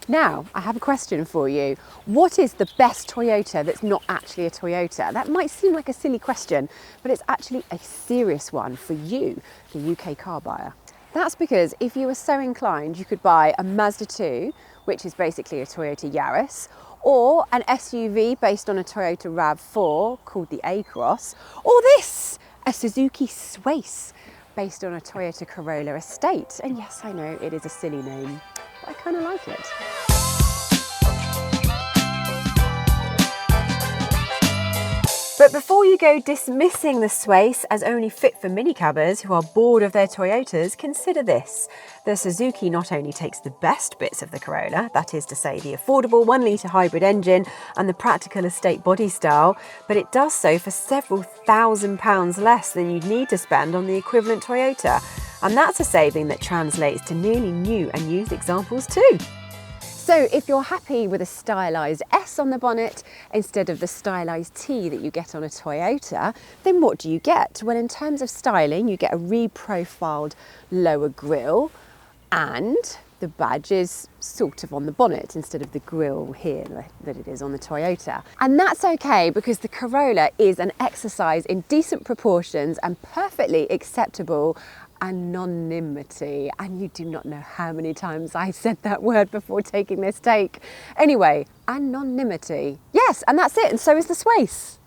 Now, I have a question for you. What is the best Toyota that's not actually a Toyota? That might seem like a silly question, but it's actually a serious one for you, the UK car buyer. That's because if you were so inclined, you could buy a Mazda 2, which is basically a Toyota Yaris, or an SUV based on a Toyota RAV4 called the A-Cross, or this, a Suzuki Swace based on a Toyota Corolla estate. And yes, I know it is a silly name, but I kind of like it. But before you go dismissing the Swace as only fit for minicabbers who are bored of their Toyotas, consider this. The Suzuki not only takes the best bits of the Corolla, that is to say the affordable 1-litre hybrid engine and the practical estate body style, but it does so for several £1,000s less than you'd need to spend on the equivalent Toyota. And that's a saving that translates to nearly new and used examples too. So if you're happy with a stylised S on the bonnet instead of the stylised T that you get on a Toyota, then what do you get? Well, in terms of styling, you get a reprofiled lower grille, and the badge is sort of on the bonnet instead of the grille here that it is on the Toyota. And that's okay because the Corolla is an exercise in decent proportions and perfectly acceptable anonymity. And you do not know how many times I said that word before taking this take. Anyway, anonymity. Yes, and that's it, and so is the Swace.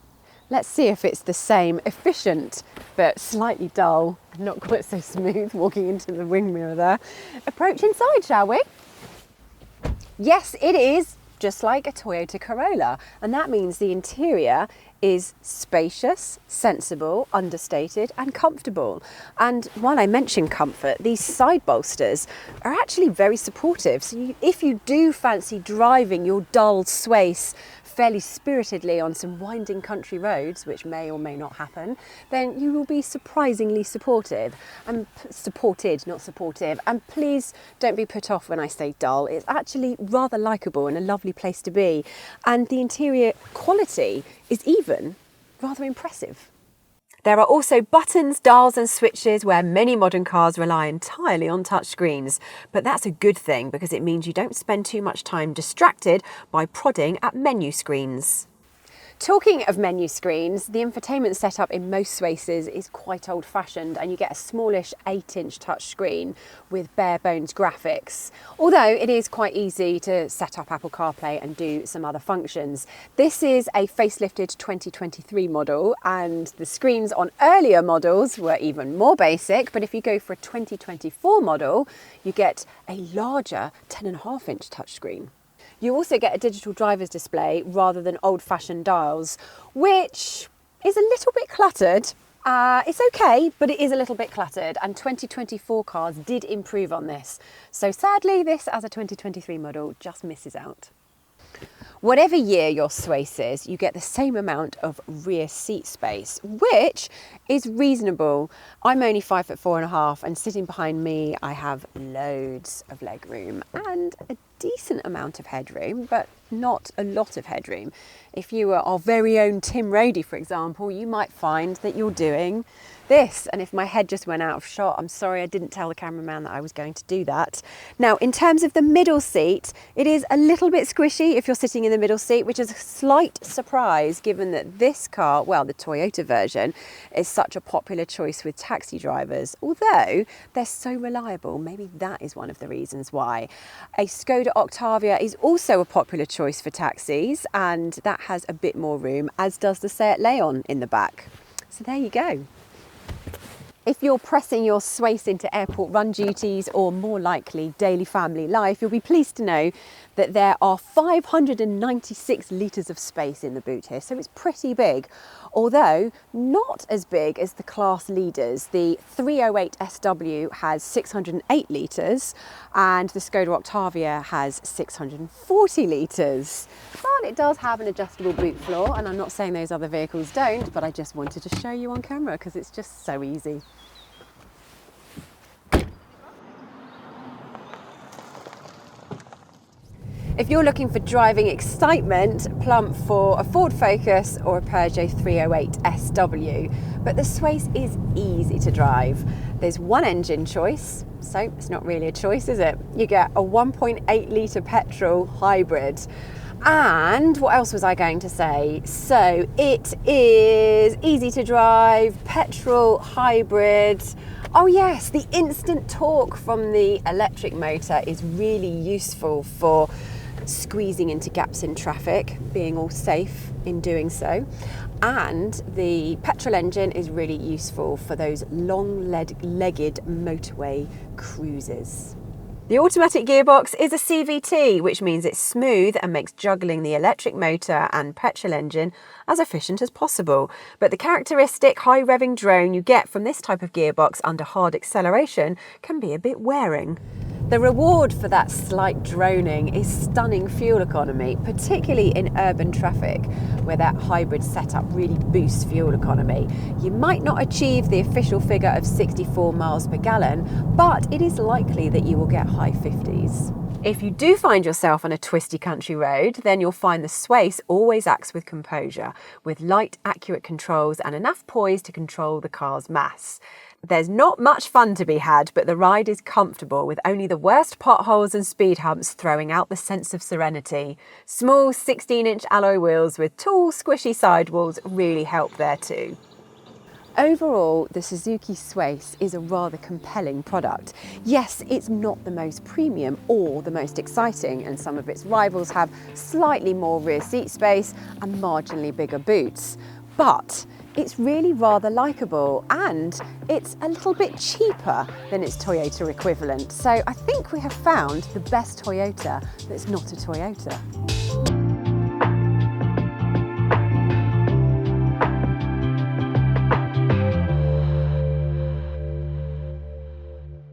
Let's see if it's the same efficient but slightly dull and not quite so smooth walking into the wing mirror there. Approach inside, shall we? Yes, it is just like a Toyota Corolla, and that means the interior is spacious, sensible, understated and comfortable. And while I mention comfort, these side bolsters are actually very supportive. So if you do fancy driving your dull Swace fairly spiritedly on some winding country roads, which may or may not happen, then you will be surprisingly supported. And supported, not supportive. And please don't be put off when I say dull. It's actually rather likeable and a lovely place to be. And the interior quality is even rather impressive. There are also buttons, dials and switches where many modern cars rely entirely on touchscreens. But that's a good thing because it means you don't spend too much time distracted by prodding at menu screens. Talking of menu screens, the infotainment setup in most Swaces is quite old-fashioned, and you get a smallish 8-inch touchscreen with bare bones graphics. Although it is quite easy to set up Apple CarPlay and do some other functions. This is a facelifted 2023 model, and the screens on earlier models were even more basic, but if you go for a 2024 model, you get a larger 10.5-inch touchscreen. You also get a digital driver's display rather than old-fashioned dials, which is a little bit cluttered. It's okay, but it is a little bit cluttered, and 2024 cars did improve on this. So sadly, this as a 2023 model just misses out. Whatever year your Swace is, you get the same amount of rear seat space, which is reasonable. I'm only 5'4.5", and sitting behind me, I have loads of leg room and a decent amount of headroom, but not a lot of headroom. If you were our very own Tim Rodey, for example, you might find that you're doing this. And if my head just went out of shot, I'm sorry I didn't tell the cameraman that I was going to do that. Now, in terms of the middle seat, it is a little bit squishy if you're sitting in the middle seat, which is a slight surprise given that this car, well, the Toyota version, is such a popular choice with taxi drivers. Although they're so reliable, maybe that is one of the reasons why. A Skoda Octavia is also a popular choice for taxis, and that has a bit more room, as does the Seat Leon in the back. So there you go. If you're pressing your Swace into airport run duties or more likely daily family life, you'll be pleased to know that there are 596 litres of space in the boot here, so it's pretty big. Although not as big as the class leaders. The 308 SW has 608 litres and the Skoda Octavia has 640 litres. But it does have an adjustable boot floor, and I'm not saying those other vehicles don't, but I just wanted to show you on camera because it's just so easy. If you're looking for driving excitement, plump for a Ford Focus or a Peugeot 308 SW. But the Swace is easy to drive. There's one engine choice, So it's not really a choice, is it? You get a 1.8 litre petrol hybrid. And what else was I going to say? So it is easy to drive, petrol, hybrid. Oh yes, the instant torque from the electric motor is really useful for squeezing into gaps in traffic, being all safe in doing so. And the petrol engine is really useful for those long-legged motorway cruises. The automatic gearbox is a CVT, which means it's smooth and makes juggling the electric motor and petrol engine as efficient as possible. But the characteristic high revving drone you get from this type of gearbox under hard acceleration can be a bit wearing. The reward for that slight droning is stunning fuel economy, particularly in urban traffic, where that hybrid setup really boosts fuel economy. You might not achieve the official figure of 64 miles per gallon, but it is likely that you will get high 50s. If you do find yourself on a twisty country road, then you'll find the Swace always acts with composure, with light, accurate controls and enough poise to control the car's mass. There's not much fun to be had, but the ride is comfortable, with only the worst potholes and speed humps throwing out the sense of serenity. Small 16-inch alloy wheels with tall, squishy sidewalls really help there too. Overall, the Suzuki Swace is a rather compelling product. Yes, it's not the most premium or the most exciting, and some of its rivals have slightly more rear seat space and marginally bigger boots, but it's really rather likeable, and it's a little bit cheaper than its Toyota equivalent. So I think we have found the best Toyota that's not a Toyota.